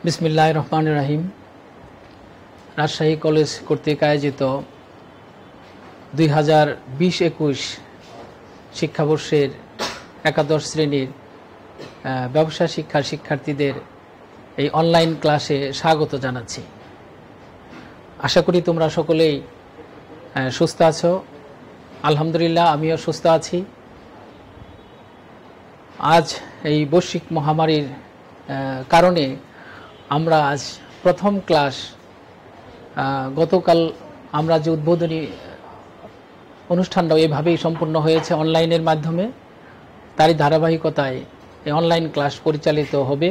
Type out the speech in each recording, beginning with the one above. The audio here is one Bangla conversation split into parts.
বিসমিল্লাহির রহমানির রহিম। রাজশাহী কলেজ কর্তৃক আয়োজিত 2020-21 শিক্ষাবর্ষের একাদশ শ্রেণীর ব্যবসা শিক্ষার শিক্ষার্থীদের এই অনলাইন ক্লাসে স্বাগত জানাচ্ছি। আশা করি তোমরা সকলেই সুস্থ আছো। আলহামদুলিল্লাহ, আমিও সুস্থ আছি। আজ এই বৈশ্বিক মহামারীর কারণে আমরা আজ প্রথম ক্লাস, গতকাল আমরা যে উদ্বোধনী অনুষ্ঠানটা এভাবেই সম্পূর্ণ হয়েছে অনলাইনের মাধ্যমে, তারই ধারাবাহিকতায় এই অনলাইন ক্লাস পরিচালিত হবে।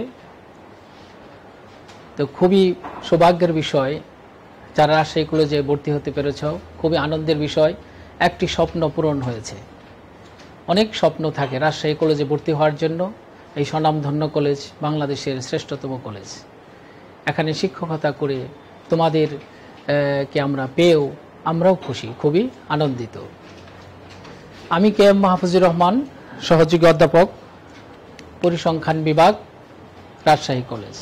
তো খুবই সৌভাগ্যের বিষয় যারা রাজশাহী কলেজে ভর্তি হতে পেরেছ, খুবই আনন্দের বিষয়। একটি স্বপ্ন পূরণ হয়েছে। অনেক স্বপ্ন থাকে রাজশাহী কলেজে ভর্তি হওয়ার জন্য। এই স্বনামধন্য কলেজ বাংলাদেশের শ্রেষ্ঠতম কলেজ। এখানে শিক্ষকতা করে তোমাদের কে আমরা পেয়েও আমরাও খুশি, খুবই আনন্দিত। আমি কে.এম. মাহফুজুর রহমান, সহযোগী অধ্যাপক, পরিসংখ্যান বিভাগ, রাজশাহী কলেজ।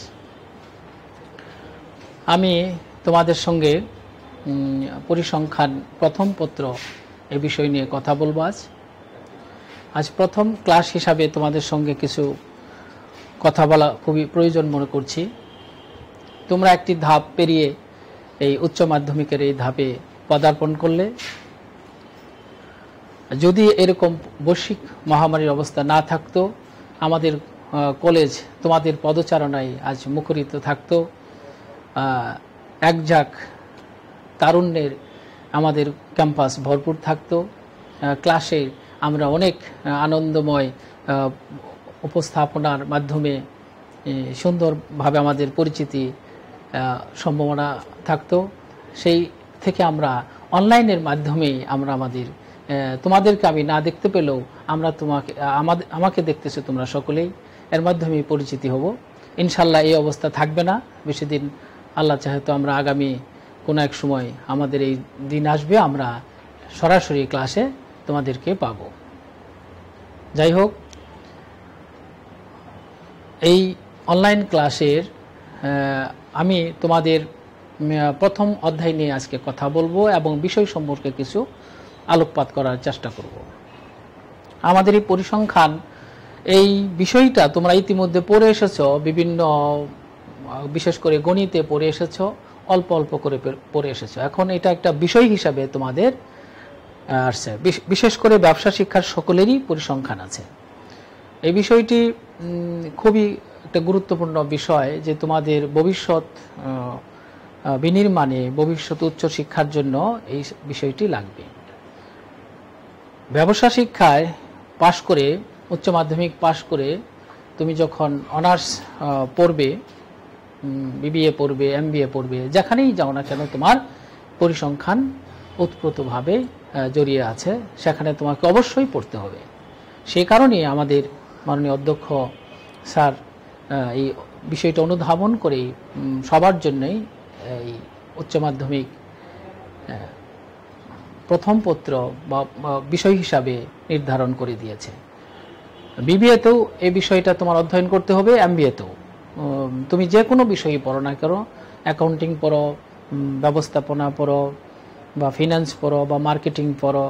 আমি তোমাদের সঙ্গে পরিসংখ্যান প্রথম পত্র এ বিষয় নিয়ে কথা বলবো। আজ প্রথম ক্লাস হিসাবে তোমাদের সঙ্গে কিছু কথা বলা খুবই প্রয়োজন মনে করছি। তোমরা একটি ধাপ পেরিয়ে এই উচ্চ মাধ্যমিকের এই ধাপে পদার্পণ করলে, যদি এরকম বৈশ্বিক মহামারীর অবস্থা না থাকতো, আমাদের কলেজ তোমাদের পদচারণায় আজ মুখরিত থাকতো। একঝাঁক তারুণ্যের আমাদের ক্যাম্পাস ভরপুর থাকতো। ক্লাসে আমরা অনেক আনন্দময় উপস্থাপনার মাধ্যমে সুন্দরভাবে আমাদের পরিচিতি সম্ভাবনা থাকতো। সেই থেকে আমরা অনলাইনের মাধ্যমেই আমরা তোমাদেরকে আমি না দেখতে পেলেও আমরা আমাকে দেখতেছো তোমরা সকলেই, এর মাধ্যমে পরিচিতি হব। ইনশাল্লাহ এই অবস্থা থাকবে না বেশি দিন। আল্লাহ চাহে তো আমরা আগামী কোনো এক সময় আমাদের এই দিন আসবে, আমরা সরাসরি ক্লাসে তোমাদেরকে পাবো। যাই হোক, এই অনলাইন ক্লাসের আমি তোমাদের প্রথম অধ্যায় নিয়ে আজকে কথা বলবো এবং বিষয় সম্পর্কে কিছু আলোকপাত করার চেষ্টা করব। আমাদের এই পরিসংখ্যান এই বিষয়টা তোমরা ইতিমধ্যে পড়ে এসেছো, বিভিন্ন বিশেষ করে গণিতে পড়ে এসেছো, অল্প অল্প করে পড়ে এসেছো। এখন এটা একটা বিষয় হিসাবে তোমাদের আসছে। বিশেষ করে ব্যবসা শিক্ষার সকলেরই পরিসংখ্যান আছে। এই বিষয়টি খুবই একটা গুরুত্বপূর্ণ বিষয়, যে তোমাদের ভবিষ্যৎ বিনির্মাণে, ভবিষ্যৎ উচ্চ শিক্ষার জন্য এই বিষয়টি লাগবে। ব্যবসা শিক্ষায় পাশ করে, উচ্চ মাধ্যমিক পাশ করে তুমি যখন অনার্স পড়বে, বিবিএ পড়বে, এমবিএ পড়বে, যেখানেই যাও না কেন তোমার পরিসংখ্যান ওতপ্রোতভাবে জড়িয়ে আছে। সেখানে তোমাকে অবশ্যই পড়তে হবে। সেই কারণে আমাদের মাননীয় অধ্যক্ষ স্যার এই বিষয়টা অনুধাবন করে সবার জন্যই এই উচ্চ মাধ্যমিক প্রথম পত্র বা বিষয় হিসাবে নির্ধারণ করে দিয়েছে। বিবিএতেও এই বিষয়টা তোমার অধ্যয়ন করতে হবে, এমবিএতেও। তুমি যে কোনো বিষয়ই পড়ো না কেন, অ্যাকাউন্টিং পড়ো, ব্যবস্থাপনা পড়ো, বা ফিনান্স পড়ো, বা মার্কেটিং পড়ো,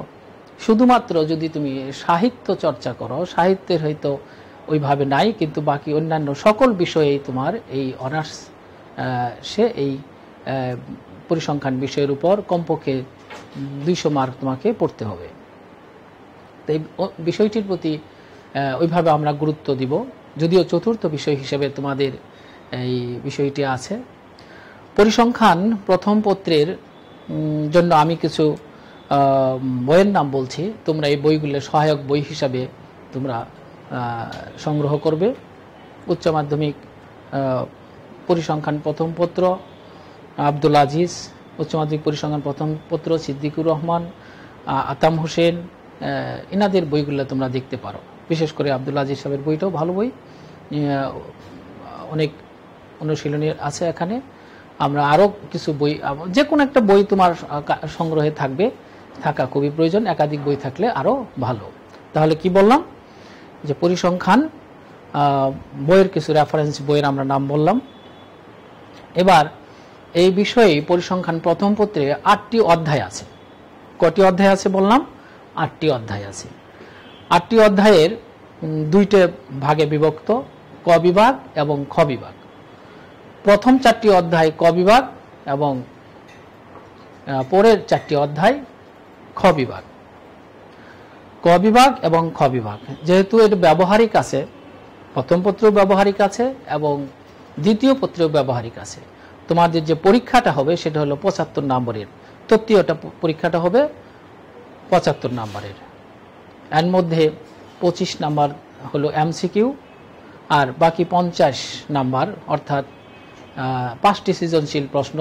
শুধুমাত্র যদি তুমি সাহিত্য চর্চা করো, সাহিত্যের হয়তো ওইভাবে নাই, কিন্তু বাকি অন্যান্য সকল বিষয়েই তোমার এই অনার্স এই পরিসংখ্যান বিষয়ের উপর কমপক্ষে 200 মার্ক তোমাকে পড়তে হবে। তো এই বিষয়টির প্রতি ওইভাবে আমরা গুরুত্ব দিব, যদিও চতুর্থ বিষয় হিসেবে তোমাদের এই বিষয়টি আছে। পরিসংখ্যান প্রথম পত্রের জন্য আমি কিছু বইয়ের নাম বলছি, তোমরা এই বইগুলো সহায়ক বই হিসাবে তোমরা সংগ্রহ করবে। উচ্চ মাধ্যমিক পরিসংখ্যান প্রথম পত্র আব্দুল আজিজ, উচ্চ মাধ্যমিক পরিসংখ্যান প্রথম পত্র সিদ্দিকুর রহমান, আতাম হোসেন, এনাদের বইগুলো তোমরা দেখতে পারো। বিশেষ করে আব্দুল আজিজ সাহেবের বইটাও ভালো বই, অনেক অনুশীলনী আছে এখানে। আমরা আরও কিছু বই, যে কোনো একটা বই তোমার সংগ্রহে থাকা খুবই প্রয়োজন। একাধিক বই থাকলে আরও ভালো। তাহলে কি বললাম, যে পরিসংখ্যান বইয়ের কিছু রেফারেন্স বইয়ের আমরা নাম বললাম। এবার এই বিষয়ে পরিসংখ্যান প্রথম পত্রে 8টি অধ্যায় আছে। কটি অধ্যায় আছে বললাম? 8টি অধ্যায় আছে। 8টি অধ্যায়ের 2টে ভাগে বিভক্ত, ক বিভাগ এবং খ বিভাগ। প্রথম 4টি অধ্যায় ক বিভাগ এবং পরের 4টি অধ্যায় খ বিভাগ। ক বিভাগ এবং খ বিভাগ যেহেতু এর ব্যবহারিক আছে, প্রথম পত্রেও ব্যবহারিক আছে এবং দ্বিতীয় পত্রেও ব্যবহারিক আছে। তোমাদের যে পরীক্ষাটা হবে সেটা হলো 75 নম্বরের, তৃতীয়টা পরীক্ষাটা হবে 75 নম্বরের। এর মধ্যে 25 নাম্বার হলো এমসিকিউ আর বাকি 50 নাম্বার অর্থাৎ 5টি সৃজনশীল প্রশ্ন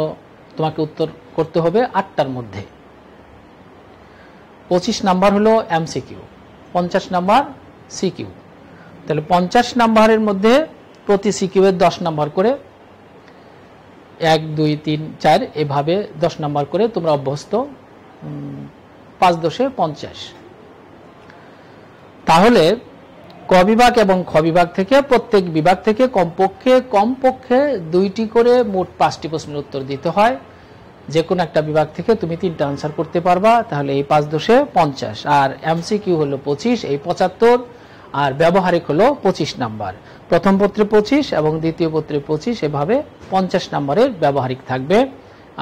তোমাকে উত্তর করতে হবে 8টার মধ্যে। 25 নাম্বার হলো এমসিকিউ, 50 নাম্বার সিকিউ। তাহলে 50 নাম্বারের মধ্যে প্রতি সিকিউ এর 10 নাম্বার করে, 1 2 3 4 এভাবে 10 নাম্বার করে তোমরা অভ্যস্ত। 5 10 50। তাহলে ক বিভাগ এবং খ বিভাগ থেকে প্রত্যেক বিভাগ থেকে কমপক্ষে 2টি করে মোট 5টি প্রশ্নের উত্তর দিতে হয়। যে কোনো একটা বিভাগ থেকে তুমি 3টা আনসার করতে পারবা, তাহলে এই 5 10 50 আর এমসিকিউ হলো 25, এই 75 আর ব্যবহারিক হলো 25 নাম্বার। প্রথম পত্রে 25 এবং দ্বিতীয় পত্রে 25, এভাবে 50 নাম্বারের ব্যবহারিক থাকবে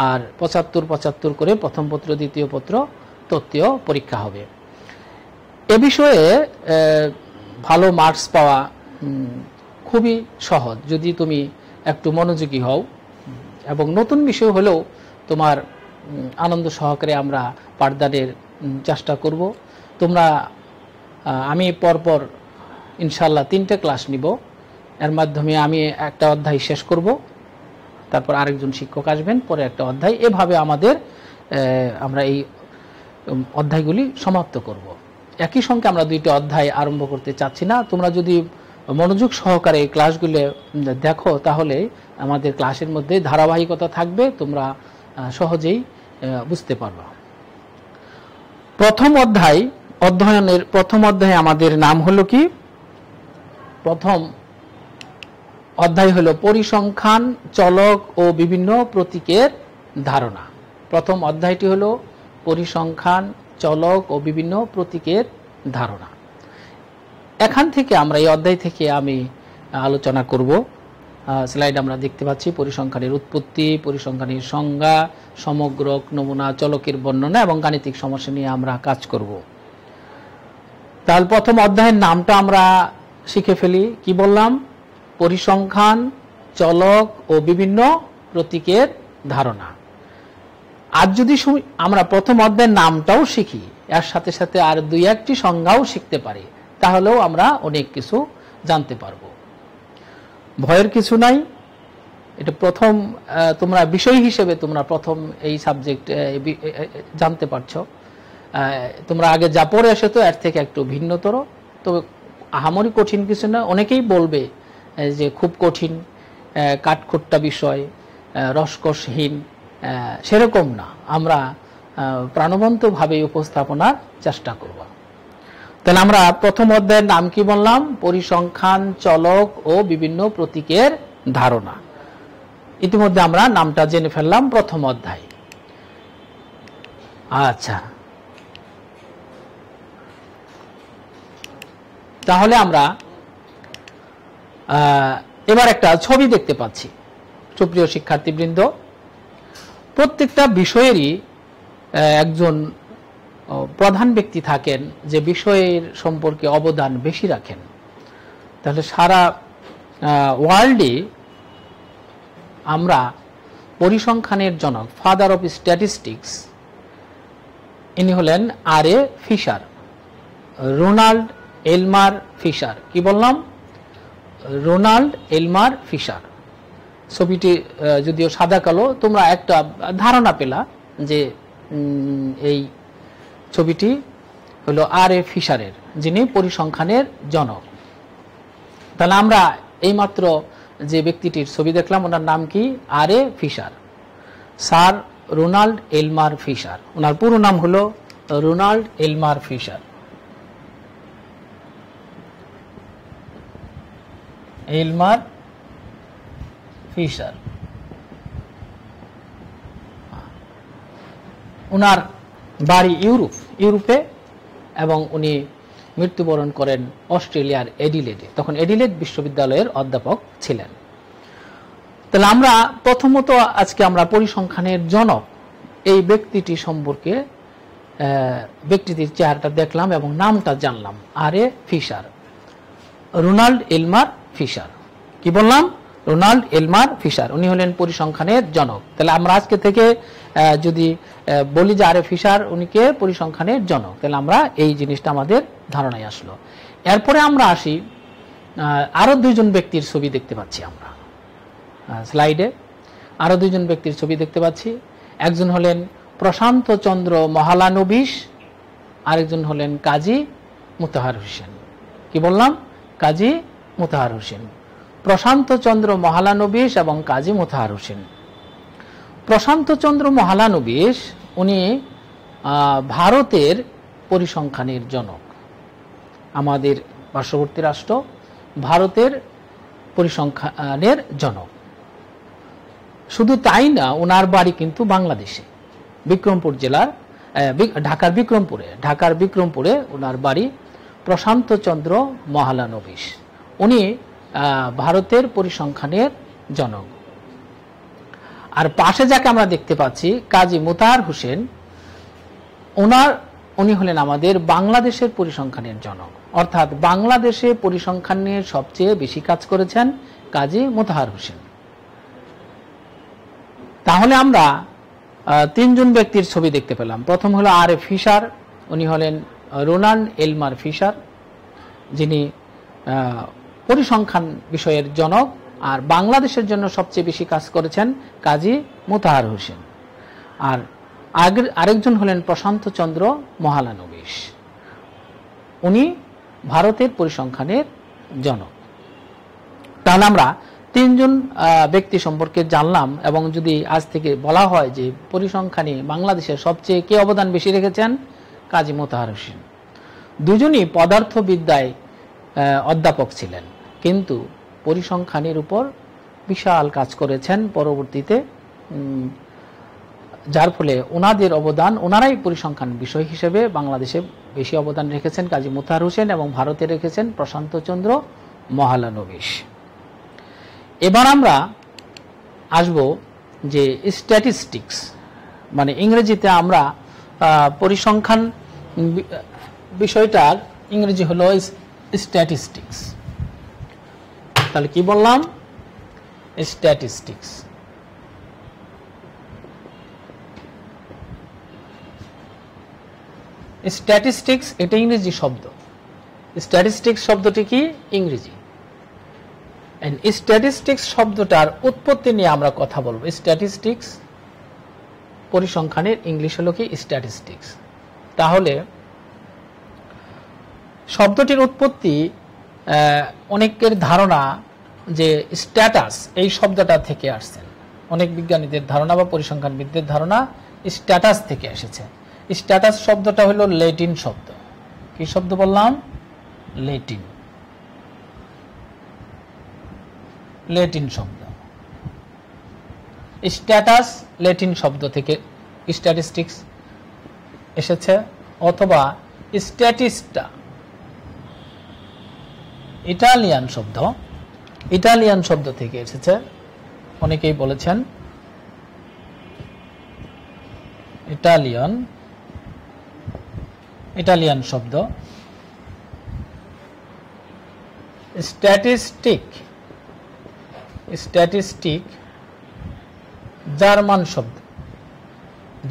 আর 75 করে প্রথম পত্র দ্বিতীয় পত্র তৃতীয় পরীক্ষা হবে। এ বিষয়ে ভালো মার্কস পাওয়া খুবই সহজ যদি তুমি একটু মনোযোগী হও, এবং নতুন বিষয় হলেও তোমার আনন্দ সহকারে আমরা পাঠদানের চেষ্টা করব। তোমরা আমি পরপর ইনশাল্লাহ 3টে ক্লাস নিব, এর মাধ্যমে আমি একটা অধ্যায় শেষ করব, তারপর আরেকজন শিক্ষক আসবেন, পরে একটা অধ্যায়, এভাবে আমরা এই অধ্যায়গুলি সমাপ্ত করব। একই সঙ্গে আমরা 2টি অধ্যায় আরম্ভ করতে চাচ্ছি না। তোমরা যদি মনোযোগ সহকারে এই ক্লাসগুলো দেখো তাহলে আমাদের ক্লাসের মধ্যে ধারাবাহিকতা থাকবে, তোমরা সহজেই বুঝতে পারবে। প্রথম অধ্যয়নের প্রথম অধ্যায়ে আমাদের নাম হলো কি? প্রথম অধ্যায় হলো পরিসংখ্যান, চলক ও বিভিন্ন প্রতীকের ধারণা। প্রথম অধ্যায়টি হলো পরিসংখ্যান, চলক ও বিভিন্ন প্রতীকের ধারণা। এখান থেকে আমরা এই অধ্যায় থেকে আমি আলোচনা করব। স্লাইড আমরা দেখতে পাচ্ছি। পরিসংখ্যানের উৎপত্তি, পরিসংখ্যানের সংজ্ঞা, সমগ্র নমুনা, চলকের বর্ণনা এবং গাণিতিক সমস্যা নিয়ে আমরা কাজ করব। তাহলে প্রথম অধ্যায়ের নামটা আমরা শিখে ফেলি। কি বললাম? পরিসংখ্যান, চলক ও বিভিন্ন প্রতীকের ধারণা। আজ যদি আমরা প্রথম অধ্যায়ের নামটাও শিখি, এর সাথে সাথে আর 2-1টি সংজ্ঞাও শিখতে পারি, তাহলেও আমরা অনেক কিছু জানতে পারবো। ভয়ের কিছু নাই। এটা প্রথম, তোমরা বিষয় হিসেবে তোমরা প্রথম এই সাবজেক্ট জানতে পারছো। তোমরা আগে যা পড়ে এসেছো এর থেকে একটু ভিন্নতর, তবে আহামরি কঠিন কিছু না। অনেকেই বলবে যে খুব কঠিন, কাঠখোট্টা বিষয়, রসকসহীন, সেরকম না। আমরা প্রাণবন্তভাবে উপস্থাপনার চেষ্টা করব। তাহলে আমরা প্রথম অধ্যায়ের নাম কি বললাম? পরিসংখ্যান, চলক ও বিভিন্ন প্রতীকের ধারণা। ইতিমধ্যে আমরা নামটা জেনে ফেললাম, প্রথম অধ্যায়। আচ্ছা, তাহলে আমরা এবার একটা ছবি দেখতে পাচ্ছি। সুপ্রিয় শিক্ষার্থীবৃন্দ, প্রত্যেকটা বিষয়েরই একজন প্রধান ব্যক্তি থাকেন যে বিষয়ের সম্পর্কে অবদান বেশি রাখেন। তাহলে সারা ওয়ার্ল্ডে আমরা পরিসংখ্যানের জনক, ফাদার অফ স্ট্যাটিস্টিক্স, ইনি হলেন আর.এ. Fisher, Ronald এলমার fisher. কি বললাম? Ronald এলমার fisher. ছবিটি যদিও সাদা কালো, তোমরা একটা ধারণা পেলা যে এই ছবিটি হলো আর.এ. ফিশারের, যিনি পরিসংখ্যানের জনক। তাহলে আমরা এইমাত্র যে ব্যক্তিটির ছবি দেখলাম, ওনার নাম কি? আর.এ. Fisher, sir Ronald এলমার fisher. ওনার পুরো নাম হলো রোনাল্ড এলমার ফিশার। এলমার ফিশার। ওনার বাড়ি ইউরোপে, এবং উনি মৃত্যুবরণ করেন অস্ট্রেলিয়ার এডিলেডে। তখন এডিলেড বিশ্ববিদ্যালয়ের অধ্যাপক ছিলেন। তাহলে আমরা প্রথমত আজকে আমরা পরিসংখ্যানের জনক এই ব্যক্তিটি সম্পর্কে ব্যক্তিটির চেহারাটা দেখলাম এবং নামটা জানলাম, আরে ফিশার, রোনাল্ড এলমার ফিশার। কি বললাম? রোনাল্ড এলমার ফিশার, উনি হলেন পরিসংখ্যানের জনক। তাহলে আমরা আজকে থেকে যদি বলি যে আরে ফিশার উনি কে? পরিসংখ্যানের জনক, তাহলে আমরা এই জিনিসটা আমাদের ধারণায় আসলো। এরপরে আমরা আসি, আরো দুইজন ব্যক্তির ছবি দেখতে পাচ্ছি আমরা স্লাইডে, আরো দুইজন ব্যক্তির ছবি দেখতে পাচ্ছি। একজন হলেন প্রশান্ত চন্দ্র মহলানবিশ, আরেকজন হলেন কাজী মোতাহার হোসেন। কি বললাম? কাজী মোতাহার হোসেন। প্রশান্ত চন্দ্র মহলানবিশ এবং কাজী মোতাহার হোসেন। প্রশান্ত চন্দ্র মহলানবিশ উনি ভারতের পরিসংখ্যানের জনক, আমাদের পার্শ্ববর্তী রাষ্ট্র ভারতের পরিসংখ্যানের জনক। শুধু তাই না, ওনার বাড়ি কিন্তু বাংলাদেশে, বিক্রমপুর জেলার ঢাকার বিক্রমপুরে ওনার বাড়ি। প্রশান্ত চন্দ্র মহলানবিশ উনি ভারতের পরিসংখ্যানের জনক। আর পাশে যাকে আমরা দেখতে পাচ্ছি কাজী মোতাহার হোসেন, উনি হলেন আমাদের বাংলাদেশের পরিসংখ্যানের জনক, অর্থাৎ বাংলাদেশে পরিসংখ্যানের সবচেয়ে বেশি কাজ করেছেন কাজী মোতাহার হোসেন। তাহলে আমরা তিনজন ব্যক্তির ছবি দেখতে পেলাম। প্রথম হলো আর এ ফিশার, উনি হলেন রোনাল্ড এলমার ফিশার, যিনি পরিসংখ্যান বিষয়ের জনক, আর বাংলাদেশের জন্য সবচেয়ে বেশি কাজ করেছেন কাজী মোতাহার হোসেন। আর আরেকজন হলেন প্রশান্ত চন্দ্র মহলানবিশ, উনি ভারতের পরিসংখ্যানের জনক। তাহলে আমরা তিনজন ব্যক্তি সম্পর্কে জানলাম, এবং যদি আজ থেকে বলা হয় যে পরিসংখ্যানে বাংলাদেশের সবচেয়ে কে অবদান বেশি রেখেছেন? কাজী মোতাহার হোসেন। দুজনই পদার্থবিদ্যায় অধ্যাপক ছিলেন, কিন্তু পরিসংখ্যানের উপর বিশাল কাজ করেছেন পরবর্তীতে, যার ফলে ওনাদের অবদান, ওনারাই পরিসংখ্যান বিষয় হিসেবে বাংলাদেশে বেশি অবদান রেখেছেন কাজী মোতাহার হোসেন, এবং ভারতে রেখেছেন প্রশান্ত চন্দ্র মহলানবিশ। এবার আমরা আসব যে স্ট্যাটিস্টিক্স, মানে ইংরেজিতে আমরা পরিসংখ্যান বিষয়টার ইংরেজি হলো স্ট্যাটিস্টিক্স। তাহলে কি বললাম? স্ট্যাটিস্টিক্স। স্ট্যাটিস্টিক্স এটা ইংরেজি শব্দ। স্ট্যাটিস্টিক্স শব্দটি কি? ইংরেজি। স্ট্যাটিস্টিক্স শব্দটার উৎপত্তি নিয়ে আমরা কথা বলবো। স্ট্যাটিস্টিক্স পরিসংখ্যানের ইংলিশ হলো কি? স্ট্যাটিস্টিক্স। তাহলে শব্দটির উৎপত্তি, অনেকের ধারণা যে স্ট্যাটাস এই শব্দটা থেকে আসছে। অনেক বিজ্ঞানীদের ধারণা বা পরিসংখ্যানবিদদের ধারণা স্ট্যাটাস থেকে এসেছে। স্ট্যাটাস শব্দটা হলো ল্যাটিন শব্দ। কি শব্দ বললাম? ল্যাটিন শব্দ। স্ট্যাটাস ল্যাটিন শব্দ থেকে স্ট্যাটিস্টিক্স এসেছে, অথবা স্ট্যাটিস্টা ইটালিয়ান শব্দ থেকে এসেছে। অনেকেই বলেছেন ইটালিয়ান শব্দ। স্ট্যাটিস্টিক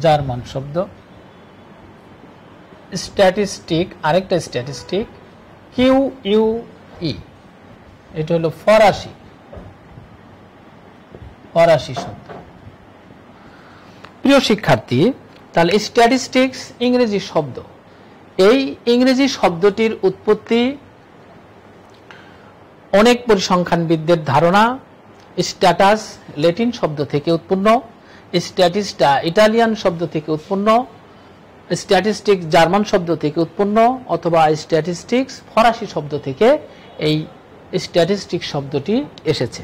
জার্মান শব্দ। স্ট্যাটিস্টিক আরেকটা স্ট্যাটিস্টিক QUE, এটা হলো ফরাসি শব্দ। প্রিয় শিক্ষার্থী, তাহলে স্ট্যাটিস্টিক্স ইংরেজি শব্দ। এই ইংরেজি শব্দটির উৎপত্তি অনেক পরিসংখ্যানবিদদের ধারণা স্ট্যাটাস ল্যাটিন শব্দ থেকে উৎপন্ন, স্ট্যাটিস্টা ইটালিয়ান শব্দ থেকে উৎপন্ন, স্ট্যাটিস্টিক জার্মান শব্দ থেকে উৎপন্ন, অথবা স্ট্যাটিস্টিক্স ফরাসি শব্দ থেকে এই স্ট্যাটিস্টিক শব্দটি এসেছে।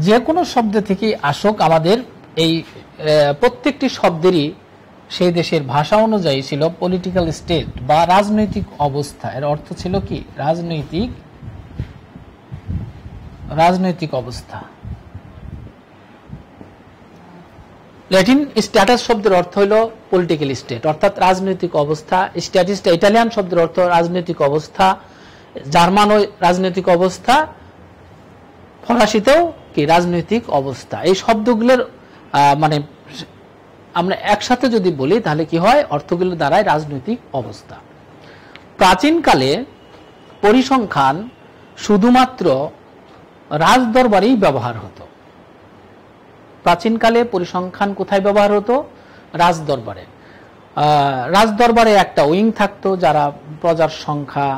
যে কোনো শব্দ থেকে আসুক, আমাদের এই প্রত্যেকটি শব্দেরই সেই দেশের ভাষা অনুযায়ী ছিল পলিটিক্যাল স্টেট বা রাজনৈতিক অবস্থা। এর অর্থ ছিল কি? রাজনৈতিক অবস্থা। ল্যাটিন স্ট্যাটাস শব্দের অর্থ হলো পলিটিক্যাল স্টেট, অর্থাৎ রাজনৈতিক অবস্থা। স্ট্যাটিস্টা ইটালিয়ান শব্দের অর্থ রাজনৈতিক অবস্থা, জার্মান ও রাজনৈতিক অবস্থা, ফরাসিতেও কি রাজনৈতিক অবস্থা। এই শব্দগুলোর মানে আমরা একসাথে যদি বলি তাহলে কি হয়? অর্থগুলো দ্বারাই রাজনৈতিক অবস্থা। প্রাচীনকালে পরিসংখ্যান শুধুমাত্র রাজদরবারেই ব্যবহার হতো। প্রাচীনকালে পরিসংখ্যান কোথায় ব্যবহার হতো? রাজদরবারে। রাজদরবারে একটা উইং থাকতো যারা প্রজার সংখ্যা,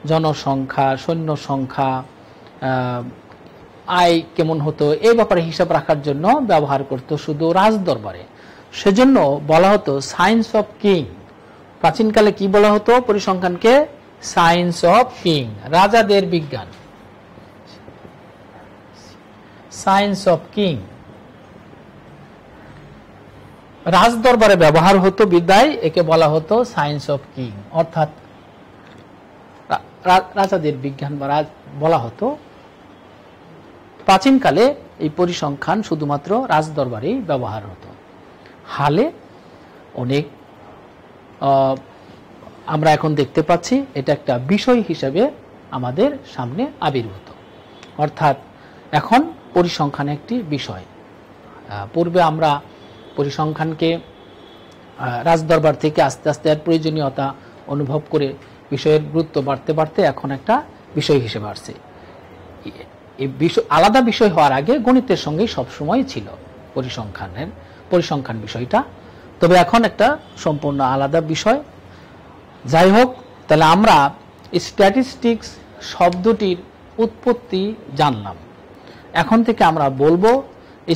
জনসংখ্যা, সৈন্য সংখ্যা, আয় কেমন হতো এই ব্যাপারে হিসাব রাখার জন্য ব্যবহার করত শুধু রাজদরবারে। সেজন্য বলা হতো সায়েন্স অফ কিং। প্রাচীনকালে কি বলা হতো পরিসংখ্যানকে? সায়েন্স অফ কিং, রাজাদের বিজ্ঞান, সায়েন্স অফ কিং। রাজদরবারে ব্যবহার হতো বিদায় একে বলা হতো সায়েন্স অফ কিং, অর্থাৎ রাজাদের বিজ্ঞান বলা হতো। প্রাচীনকালে এই পরিসংখ্যান শুধুমাত্র রাজদরবারেই ব্যবহার হতো। হালে অনেক আমরা এখন দেখতে পাচ্ছি এটা একটা বিষয় হিসেবে আমাদের সামনে আবির্ভূত, অর্থাৎ এখন পরিসংখ্যান একটি বিষয়। পূর্বে আমরা পরিসংখ্যানকে রাজদরবার থেকে আস্তে আস্তে এর প্রয়োজনীয়তা অনুভব করে বিষয়ের গুরুত্ব বাড়তে বাড়তে এখন একটা বিষয় হিসেবে আসছে। এই বিষয় আলাদা বিষয় হওয়ার আগে গণিতের সঙ্গেই সবসময় ছিল পরিসংখ্যান বিষয়টা, তবে এখন একটা সম্পূর্ণ আলাদা বিষয়। যাই হোক, তাহলে আমরা স্ট্যাটিস্টিক্স শব্দটির উৎপত্তি জানলাম। এখন থেকে আমরা বলবো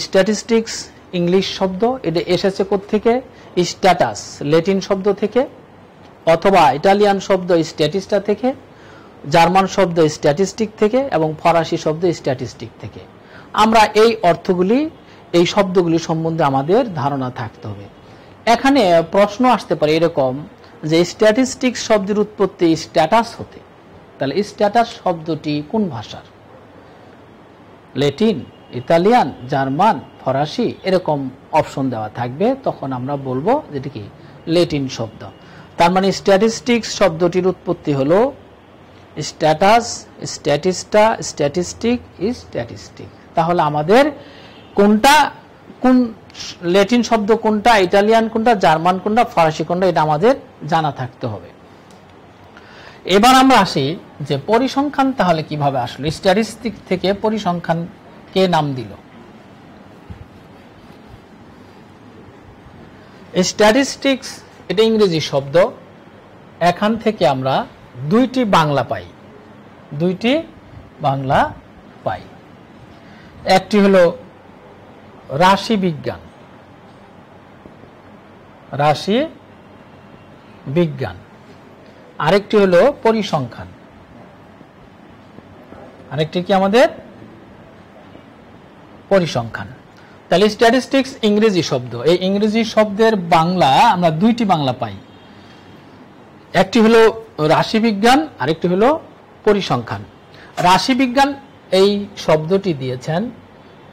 স্ট্যাটিস্টিক্স ইংলিশ শব্দ, এটা এসেছে কোত্থেকে? স্ট্যাটাস ল্যাটিন শব্দ থেকে, অথবা ইটালিয়ান শব্দ স্ট্যাটিস্টা থেকে, জার্মান শব্দ স্ট্যাটিস্টিক থেকে, এবং ফরাসি শব্দ স্ট্যাটিস্টিক থেকে। আমরা এই অর্থগুলি, এই শব্দগুলি সম্বন্ধে আমাদের ধারণা থাকতে হবে। এখানে প্রশ্ন আসতে পারে এরকম যে স্ট্যাটিস্টিক্স শব্দের উৎপত্তি স্ট্যাটাস হতে, তাহলে স্ট্যাটাস শব্দটি কোন ভাষার? ল্যাটিন, ইতালিয়ান, জার্মান, ফরাসি, এরকম অপশন দেওয়া থাকবে। তখন আমরা বলবো যেটা কি ল্যাটিন শব্দ। তার মানে স্ট্যাটিস্টিক্স শব্দটির উৎপত্তি হলো স্ট্যাটাস, স্ট্যাটিস্টা, স্ট্যাটিস্টিক, স্ট্যাটিস্টিক। তাহলে আমাদের কোনটা কোন ল্যাটিন শব্দ কোনটা, ইটালিয়ান কোনটা, জার্মান কোনটা, ফরাসি কোনটা, এটা আমাদের জানা থাকতে হবে। এবার আমরা আসি যে পরিসংখ্যান তাহলে কিভাবে আসলো? স্ট্যাটিস্টিক থেকে পরিসংখ্যান কে নাম দিল? স্ট্যাটিস্টিক্স এটা ইংরেজি শব্দ। এখান থেকে আমরা দুইটি বাংলা পাই। একটি হলো রাশি বিজ্ঞান, আরেকটি হলো পরিসংখ্যান। আরেকটি কি আমাদের? পরিসংখ্যান। তাহলে স্ট্যাটিস্টিক্স ইংরেজি শব্দ, এই ইংরেজি শব্দের বাংলা আমরা দুইটি বাংলা পাই। একটি হলো রাশিবিজ্ঞান, আরেকটি হলো পরিসংখ্যান। রাশিবিজ্ঞান এই শব্দটি দিয়েছেন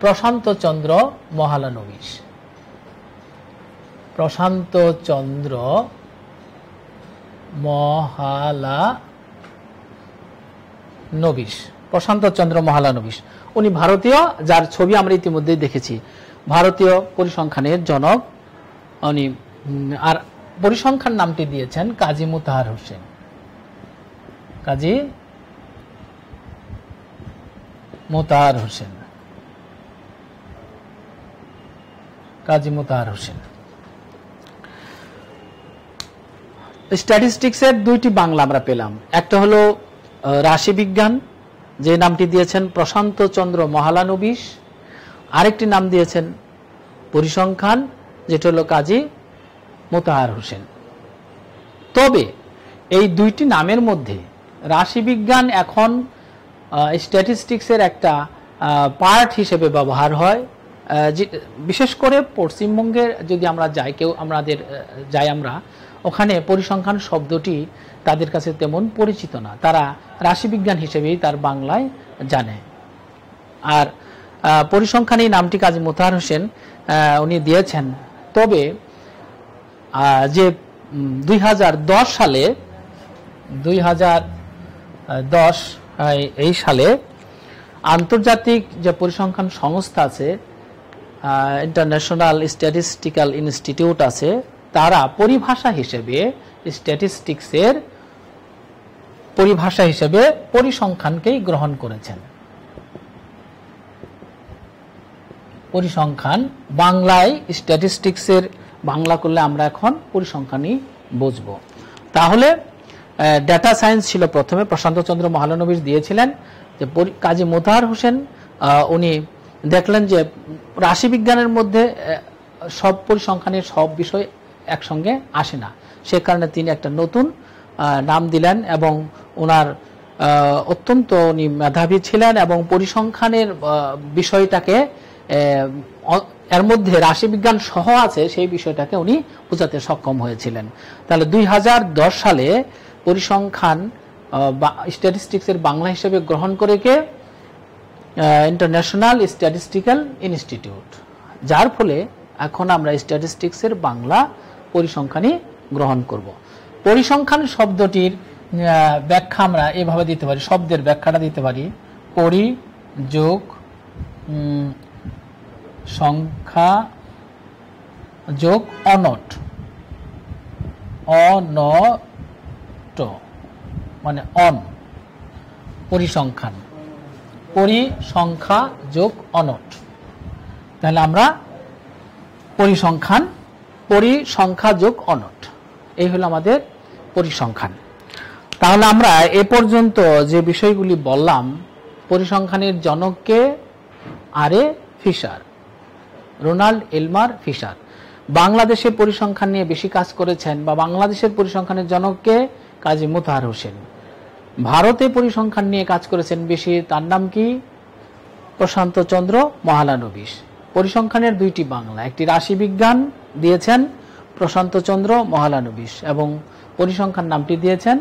প্রশান্তচন্দ্র মহলানবিশ। প্রশান্তচন্দ্র মহলানবিশ উনি ভারতীয়, যার ছবি আমরা ইতিমধ্যে দেখেছি। ভারতীয় পরিসংখ্যানের জনক উনি। আর পরিসংখ্যান নামটি দিয়েছেন কাজী মুতাহার হোসেন। স্ট্যাটিস্টিক্সের দুইটি বাংলা আমরা পেলাম। একটা হলো রাশিবিজ্ঞান, যে নামটি দিয়েছেন প্রশান্তচন্দ্র মহলানবিশ। আরেকটি নাম দিয়েছেন পরিসংখ্যান, যেটা হলো কাজী মুতাহার হোসেন। তবে এই দুইটি নামের মধ্যে রাশিবিজ্ঞান এখন স্ট্যাটিস্টিক্সের একটা পার্ট হিসেবে ব্যবহার হয়, বিশেষ করে পশ্চিমবঙ্গের যদি আমরা যাই আমরা ওখানে পরিসংখ্যান শব্দটি তাদের কাছে তেমন পরিচিত না, তারা রাশিবিজ্ঞান হিসেবেই তার বাংলায় জানে। আর পরিসংখ্যান এই নামটি কাজী মোতাহার হোসেন উনি দিয়েছেন। তবে যে 2010 সালে এই সালে আন্তর্জাতিক যে পরিসংখ্যান সংস্থা আছে, ইন্টারন্যাশনাল স্ট্যাটিস্টিক্যাল ইনস্টিটিউট আছে, তারা পরিভাষা হিসেবে স্ট্যাটিস্টিক্সের পরিভাষা হিসেবে পরিসংখ্যানকেই গ্রহণ করেছেন। পরিসংখ্যান বাংলায় স্ট্যাটিস্টিক্সের বাংলা করলে আমরা এখন পরিসংখ্যানই বুঝবো। তাহলে ডেটা সায়েন্স ছিল প্রথমে, প্রশান্ত চন্দ্র মহলানবিশ দিয়েছিলেন। যে কাজী মোতাহার হোসেন উনি দেখলেন যে রাশিবিজ্ঞানের মধ্যে সব পরিসংখ্যানের সব বিষয় একসঙ্গে আসে না, সে কারণে তিনি একটা নতুন নাম দিলেন এবং ওনার অত্যন্ত উনি মেধাবী ছিলেন এবং পরিসংখ্যানের বিষয়টাকে এর মধ্যে রাশিবিজ্ঞান সহ আছে সেই বিষয়টাকে উনি বোঝাতে সক্ষম হয়েছিলেন। তাহলে 2010 সালে পরিসংখ্যান স্ট্যাটিস্টিক্সের বাংলা হিসেবে গ্রহণ করে কে ইন্টারন্যাশনাল স্ট্যাটিস্টিক্যাল ইনস্টিটিউট, যার ফলে এখন আমরা স্ট্যাটিস্টিক্সের বাংলা পরিসংখ্যানই গ্রহণ করব। পরিসংখ্যান শব্দটির ব্যাখ্যা আমরা এভাবে দিতে পারি, শব্দের ব্যাখ্যাটা দিতে পারি পরি যোগ সংখ্যা যোগ অনট, অনট মানে অন, পরিসংখ্যান, পরিসংখ্যা যোগ অনট। তাহলে আমরা পরিসংখ্যান, পরিসংখ্যা যোগ অনট, এই হলো আমাদের পরিসংখ্যান। তাহলে আমরা এ পর্যন্ত যে বিষয়গুলি বললাম, পরিসংখ্যানের জনককে আরে ফিশার, রোনাল্ড এলমার ফিশার। বাংলাদেশে পরিসংখ্যান নিয়ে বেশি কাজ করেছেন বা বাংলাদেশের পরিসংখ্যানের জনককে কাজী মোতাহার হোসেন। ভারতে পরিসংখ্যান নিয়ে কাজ করেছেন বেশি, তার নাম কি প্রশান্ত চন্দ্র মহলানবিশ। পরিসংখ্যানের দুইটি বাংলা, একটি রাশিবিজ্ঞান দিয়েছেন প্রশান্ত চন্দ্র মহলানবিশ এবং পরিসংখ্যান নামটি দিয়েছেন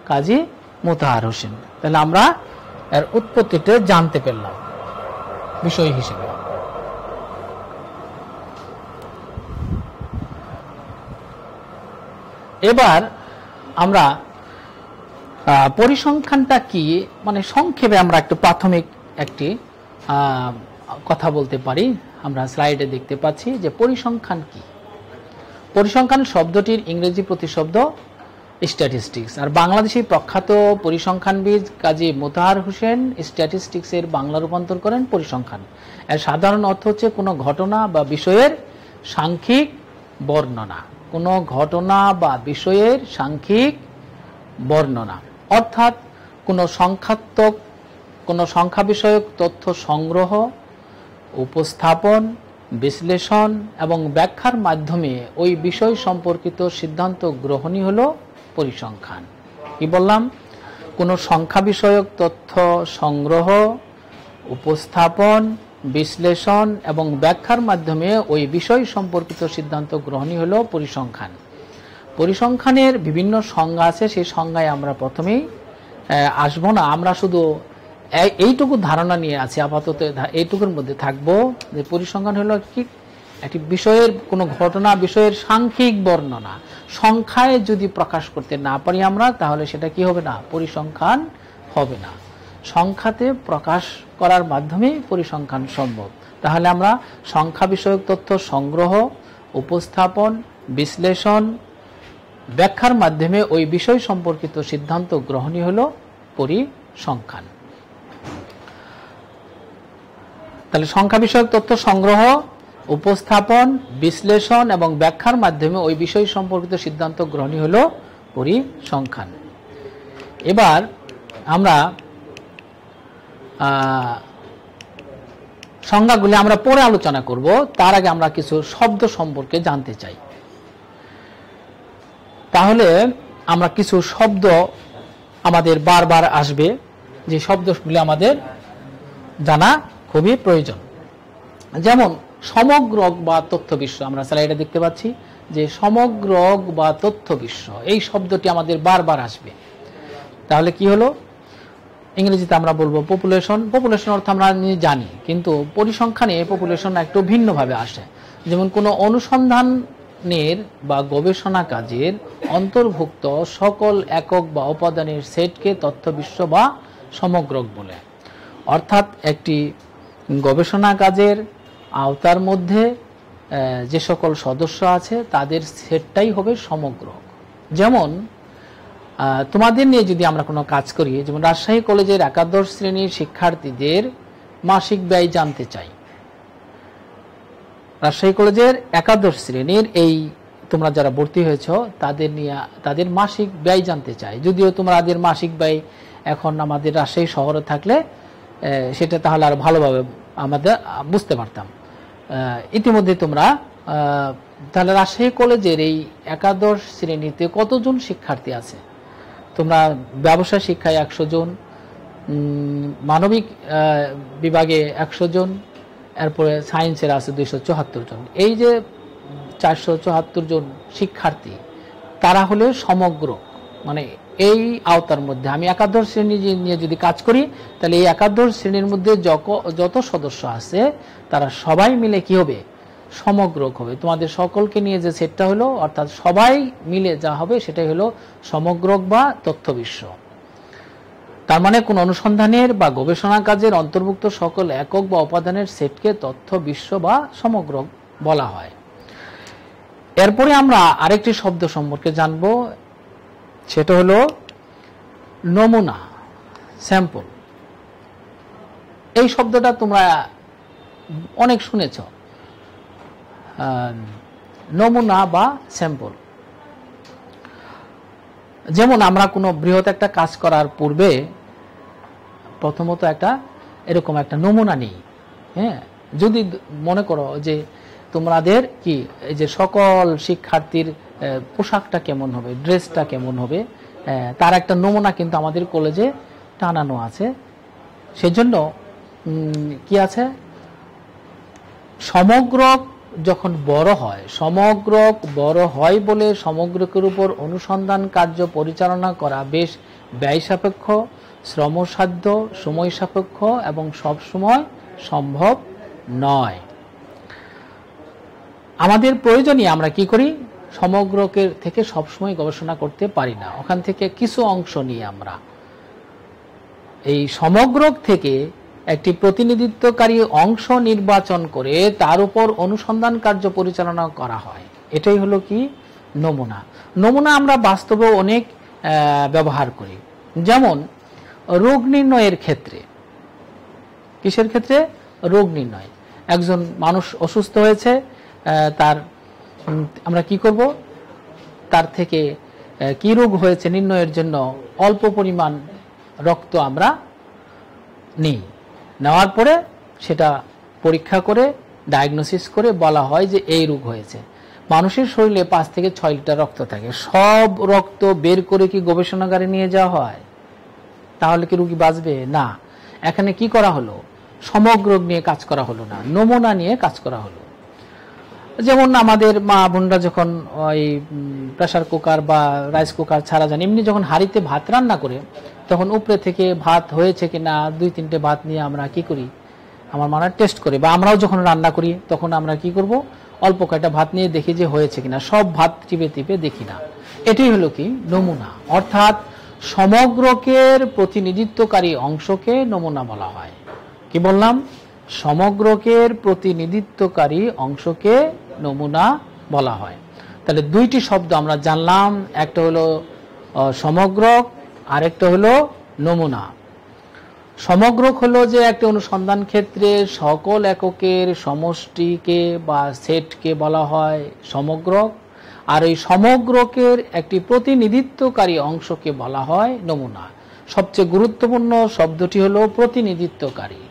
কাজী মোতাহার হোসেন। তাহলে আমরা এর উৎপত্তিটা জানতে পারলাম বিষয় হিসেবে। এবার আমরা পরিসংখ্যানটা কি মানে সংক্ষেপে আমরা একটু প্রাথমিক একটি কথা বলতে পারি। আমরা স্লাইডে দেখতে পাচ্ছি যে পরিসংখ্যান কি। পরিসংখ্যান শব্দটির ইংরেজি প্রতিশব্দ স্ট্যাটিস্টিক্স, আর বাংলাদেশি প্রখ্যাত পরিসংখ্যানবিদ কাজী মোতাহার হোসেন স্ট্যাটিস্টিক্সের বাংলা রূপান্তর করেন পরিসংখ্যান। এর সাধারণ অর্থ হচ্ছে কোনো ঘটনা বা বিষয়ের সাংখ্যিক বর্ণনা, কোনো ঘটনা বা বিষয়ের সাংখ্যিক বর্ণনা, অর্থাৎ কোনো সংখ্যাত্মক, কোনো সংখ্যা বিষয়ক তথ্য সংগ্রহ, উপস্থাপন, বিশ্লেষণ এবং ব্যাখ্যার মাধ্যমে ওই বিষয় সম্পর্কিত সিদ্ধান্ত গ্রহণই হলো পরিসংখ্যান। কি বললাম? কোনো সংখ্যা বিষয়ক তথ্য সংগ্রহ, উপস্থাপন, বিশ্লেষণ এবং ব্যাখ্যার মাধ্যমে ওই বিষয় সম্পর্কিত সিদ্ধান্ত গ্রহণই হলো পরিসংখ্যান। পরিসংখ্যানের বিভিন্ন সংজ্ঞা আছে, সেই সংজ্ঞায় আমরা প্রথমেই আসবো না, আমরা শুধু এইটুকু ধারণা নিয়ে আছি আপাতত, এইটুকুর মধ্যে থাকবো যে পরিসংখ্যান হলো একটি বিষয়ের কোনো ঘটনা বিষয়ের সাংখ্যিক বর্ণনা। সংখ্যায় যদি প্রকাশ করতে না পারি আমরা, তাহলে সেটা কি হবে না? পরিসংখ্যান হবে না। সংখ্যাতে প্রকাশ করার মাধ্যমে পরিসংখ্যান সম্ভব। তাহলে আমরা সংখ্যা বিষয়ক তথ্য সংগ্রহ, উপস্থাপন, বিশ্লেষণ, ব্যাখ্যার মাধ্যমে ওই বিষয় সম্পর্কিত সিদ্ধান্ত গ্রহণই হলো পরিসংখ্যান। তাহলে সংখ্যা বিষয়ক তথ্য সংগ্রহ, উপস্থাপন, বিশ্লেষণ এবং ব্যাখ্যার মাধ্যমে ওই বিষয় সম্পর্কিত সিদ্ধান্ত গ্রহণই হলো পরিসংখ্যান। এবার আমরা সংজ্ঞাগুলি আমরা পরে আলোচনা করব, তার আগে আমরা কিছু শব্দ সম্পর্কে জানতে চাই। তাহলে আমরা কিছু শব্দ আমাদের বারবার আসবে, যে শব্দগুলি আমাদের জানা খুবই প্রয়োজন। যেমন সমগ্রক বা তথ্য বিশ্ব, আমরা স্লাইডে দেখতে পাচ্ছি যে সমগ্রক বা তথ্য বিশ্ব এই শব্দটি আমাদের বারবার আসবে। তাহলে কি হলো, ইংরেজিতে আমরা বলবো পপুলেশন। পপুলেশন অর্থ আমরা জানি, কিন্তু পরিসংখ্যানে পপুলেশন একটু ভিন্নভাবে আসে। যেমন কোনো অনুসন্ধানের বা গবেষণা কাজের অন্তর্ভুক্ত সকল একক বা উপাদানের সেটকে তথ্য বিশ্ব বা সমগ্রক বলে। অর্থাৎ একটি গবেষণা কাজের আওতার মধ্যে যে সকল সদস্য আছে তাদের সেটটাই হবে সমগ্রক। যেমন তোমাদের নিয়ে যদি আমরা কোনো কাজ করি, যেমন রাজশাহী কলেজের একাদশ শ্রেণীর শিক্ষার্থীদের মাসিক ব্যয় জানতে চাই। রাজশাহী কলেজের একাদশ শ্রেণীর এই তোমরা যারা ভর্তি হয়েছ তাদের নিয়ে তাদের মাসিক ব্যয় জানতে চাই। যদিও তোমাদের মাসিক ব্যয় এখন আমাদের রাজশাহী শহরে থাকলে সেটা তাহলে আর ভালোভাবে আমাদের বুঝতে পারতাম। ইতিমধ্যে তোমরা তাহলে রাজশাহী কলেজের এই একাদশ শ্রেণীতে কতজন শিক্ষার্থী আছে? তোমরা ব্যবসা শিক্ষায় 100 জন, মানবিক বিভাগে 100 জন, এরপরে সায়েন্সের আছে 274 জন। এই যে 474 জন শিক্ষার্থী তারা হলে সমগ্র, মানে এই আওতার মধ্যে আমি একাদশ শ্রেণী নিয়ে যদি কাজ করি তাহলে এই একাদশ শ্রেণীর মধ্যে যত সদস্য আছে তারা সবাই মিলে কি হবে? সমগ্রক হবে। তোমাদের সকলকে নিয়ে যে সেটটা হলো, অর্থাৎ সবাই মিলে যা হবে সেটাই হলো সমগ্রক বা তথ্য বিশ্ব। তার মানে কোন অনুসন্ধানের বা গবেষণা কাজের অন্তর্ভুক্ত সকল একক বা উপাদানের সেটকে তথ্য বিশ্ব বা সমগ্রক বলা হয়। এরপরে আমরা আরেকটি শব্দ সম্পর্কে জানবো, সেটা হলো নমুনা, স্যাম্পল। এই শব্দটা তোমরা অনেক শুনেছ, নমুনা বা স্যাম্পল। যেমন আমরা কোনো বৃহৎ একটা কাজ করার পূর্বে প্রথমত এরকম একটা নমুনা নিই। হ্যাঁ, যদি মনে করো যে তোমাদের কি এই যে সকল শিক্ষার্থীর পোশাকটা কেমন হবে, ড্রেসটা কেমন হবে, তার একটা নমুনা কিন্তু আমাদের কলেজে টানানো আছে। সেজন্য কি আছে, সমগ্রক যখন সমগ্রক বড় হয় বলে সমগ্রকের উপর অনুসন্ধান কার্য পরিচালনা করা বেশ ব্যয় সাপেক্ষ, শ্রমসাধ্য, সময় সাপেক্ষ এবং সব সময় সম্ভব নয়। আমাদের প্রয়োজনই আমরা কি করি, সমগ্রকের থেকে সবসময় গবেষণা করতে পারি না, ওখান থেকে কিছু অংশ নিয়ে আমরা এই সমগ্রক থেকে একটি প্রতিনিধিত্বকারী অংশ নির্বাচন করে তার উপর অনুসন্ধান কার্য পরিচালনা করা হয়। এটাই হলো কি নমুনা। নমুনা আমরা বাস্তবে অনেক ব্যবহার করি। যেমন রোগ নির্ণয়ের ক্ষেত্রে, কিসের ক্ষেত্রে? রোগ নির্ণয়। একজন মানুষ অসুস্থ হয়েছে, তার আমরা কি করব, তার থেকে কি রোগ হয়েছে নির্ণয়ের জন্য অল্প পরিমাণ রক্ত আমরা নিই। নেওয়ার পরে সেটা পরীক্ষা করে ডায়াগনোসিস করে বলা হয় যে এই রোগ হয়েছে। মানুষের শরীরে 5 থেকে 6 লিটার রক্ত থাকে, সব রক্ত বের করে কি গবেষণাগারে নিয়ে যাওয়া হয়? তাহলে কি রোগী বাঁচবে? না। এখানে কি করা হলো, সমগ্রক নিয়ে কাজ করা হলো না, নমুনা নিয়ে কাজ করা হলো। যেমন আমাদের মা বোনরা যখন ওই প্রেসার কুকার বা রাইস কুকার ছাড়া যান, এমনি যখন হাঁড়িতে ভাত রান্না করে তখন উপরে থেকে ভাত হয়েছে কিনা 2-3টে ভাত নিয়ে আমরা কি করি, আমার মনে হয় টেস্ট করি। বা আমরাও যখন রান্না করি তখন আমরা কি করব, অল্প কয়েকটা ভাত নিয়ে দেখি যে হয়েছে কিনা, সব ভাত টিপে টিপে দেখি না। এটাই হলো কি নমুনা। অর্থাৎ সমগ্রকের প্রতিনিধিত্বকারী অংশকে নমুনা বলা হয়। কি বললাম? সমগ্রকের প্রতিনিধিত্বকারী অংশকে নমুনা বলা হয়। তাহলে দুইটি শব্দ আমরা জানলাম, একটা হলো সমগ্রক, আরেকটা হলো নমুনা। সমগ্রক হলো যে একটা অনুসন্ধান ক্ষেত্রে সকল এককের সমষ্টিকে বা সেটকে বলা হয় সমগ্রক, আর এই সমগ্রকের একটি প্রতিনিধিত্বকারী অংশকে বলা হয় নমুনা। সবচেয়ে গুরুত্বপূর্ণ শব্দটি হলো প্রতিনিধিত্বকারী।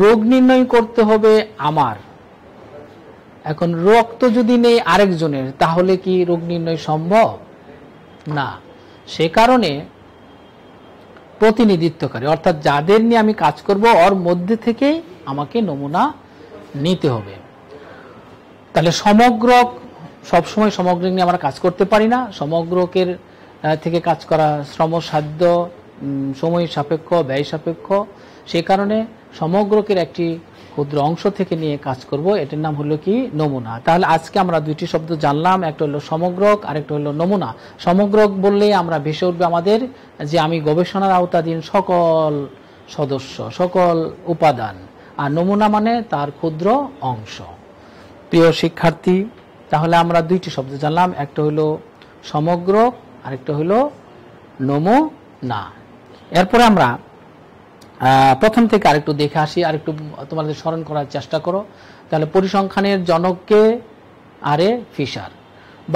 রোগ নির্ণয় করতে হবে আমার, এখন রক্ত যদি নেই আরেকজনের, তাহলে কি রোগ নির্ণয় সম্ভব? না। সে কারণে প্রতিনিধিত্বকারী, অর্থাৎ যাদের নিয়ে আমি কাজ করব ওর মধ্যে থেকেই আমাকে নমুনা নিতে হবে। তাহলে সমগ্রক, সবসময় সমগ্রক নিয়ে আমরা কাজ করতে পারি না। সমগ্রকের থেকে কাজ করা শ্রমসাধ্য, সময় সাপেক্ষ, ব্যয় সাপেক্ষ। সেই কারণে সমগ্রকের একটি ক্ষুদ্র অংশ থেকে নিয়ে কাজ করব, এটার নাম হলো কি নমুনা। তাহলে আজকে আমরা দুইটি শব্দ জানলাম, একটা হলো সমগ্রক আর একটা হলো নমুনা। সমগ্রক বললে আমরা ভেসে উঠবে আমাদের যে আমি গবেষণার আওতাধীন সকল সদস্য, সকল উপাদান, আর নমুনা মানে তার ক্ষুদ্র অংশ। প্রিয় শিক্ষার্থী, তাহলে আমরা দুইটি শব্দ জানলাম, একটা হলো সমগ্রক আর একটা হলো নমুনা। এরপরে আমরা প্রথম থেকে আরেকটু দেখে আসি, আরেকটু তোমাদের স্মরণ করার চেষ্টা করো। তাহলে পরিসংখ্যানের জনককে আরে ফিশার।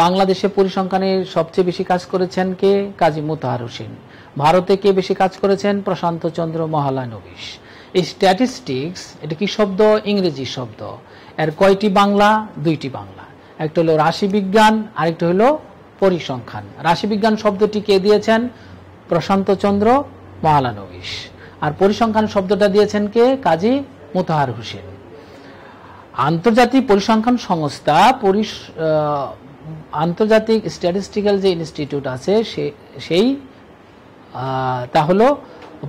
বাংলাদেশে পরিসংখ্যানের সবচেয়ে বেশি কাজ করেছেন কে? কাজী মোতাহার হোসেন। ভারতে কে বেশি কাজ করেছেন? প্রশান্ত চন্দ্র মহলানবিশ। এই স্ট্যাটিস্টিক্স, এটা কি শব্দ? ইংরেজি শব্দ। এর কয়টি বাংলা? দুইটি বাংলা। একটা হলো রাশিবিজ্ঞান, আরেকটা হলো পরিসংখ্যান। রাশিবিজ্ঞান শব্দটি কে দিয়েছেন? প্রশান্ত চন্দ্র মহলানবিশ। আর পরিসংখ্যান শব্দটা দিয়েছেন কে? কাজী মোতাহার হোসেন। আন্তর্জাতিক পরিসংখ্যান সংস্থা, আন্তর্জাতিক স্ট্যাটিস্টিক্যাল যে ইনস্টিটিউট আছে সেই তা হলো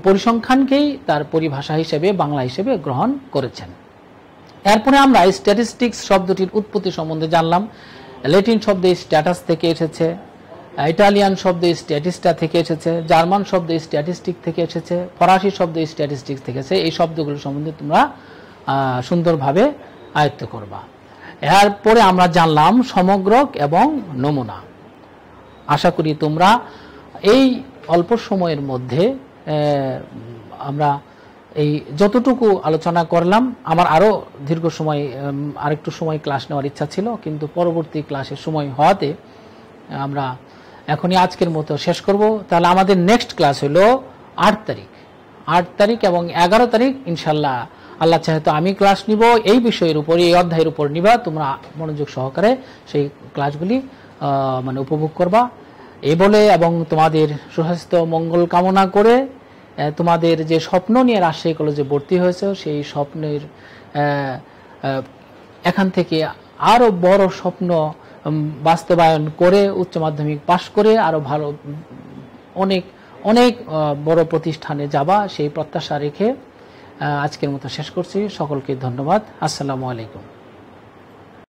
পরিসংখ্যানকেই তার পরিভাষা হিসেবে, বাংলা হিসেবে গ্রহণ করেছেন। এরপরে আমরা স্ট্যাটিস্টিক্স শব্দটির উৎপত্তি সম্বন্ধে জানলাম। ল্যাটিন শব্দ স্ট্যাটাস থেকে এসেছে, ইটালিয়ান শব্দ স্ট্যাটিস্টা থেকে এসেছে, জার্মান শব্দ স্ট্যাটিস্টিক থেকে এসেছে, ফরাসি শব্দ স্ট্যাটিস্টিক্স থেকে এসেছে। এই শব্দগুলো সম্বন্ধে তোমরা সুন্দরভাবে আয়ত্ত করবা। এরপরে আমরা জানলাম সমগ্রক এবং নমুনা। আশা করি তোমরা এই অল্প সময়ের মধ্যে আমরা এই যতটুকু আলোচনা করলাম, আমার আরো দীর্ঘ সময়, আরেকটু সময় ক্লাস নেওয়ার ইচ্ছা ছিল, কিন্তু পরবর্তী ক্লাসের সময় হওয়াতে আমরা এখনই আজকের মতো শেষ করব। তাহলে আমাদের নেক্সট ক্লাস হলো 8 তারিখ এবং 11 তারিখ ইনশাল্লাহ, আল্লাহ চাহে তো আমি ক্লাস নিব এই বিষয়ের উপর, এই অধ্যায়ের উপর নিবা। তোমরা মনোযোগ সহকারে সেই ক্লাসগুলি মানে উপভোগ করবা। এই বলে এবং তোমাদের সুস্বাস্থ্য মঙ্গল কামনা করে, তোমাদের যে স্বপ্ন নিয়ে রাজশাহী কলেজে ভর্তি হয়েছে, সেই স্বপ্নের এখান থেকে আরো বড় স্বপ্ন বাস্তবায়ন করে, উচ্চ মাধ্যমিক পাশ করে আরো ভালো অনেক অনেক বড় প্রতিষ্ঠানে যাবা, সেই প্রত্যাশা রেখে আজকের মতো শেষ করছি। সকলকে ধন্যবাদ। আসসালামু আলাইকুম।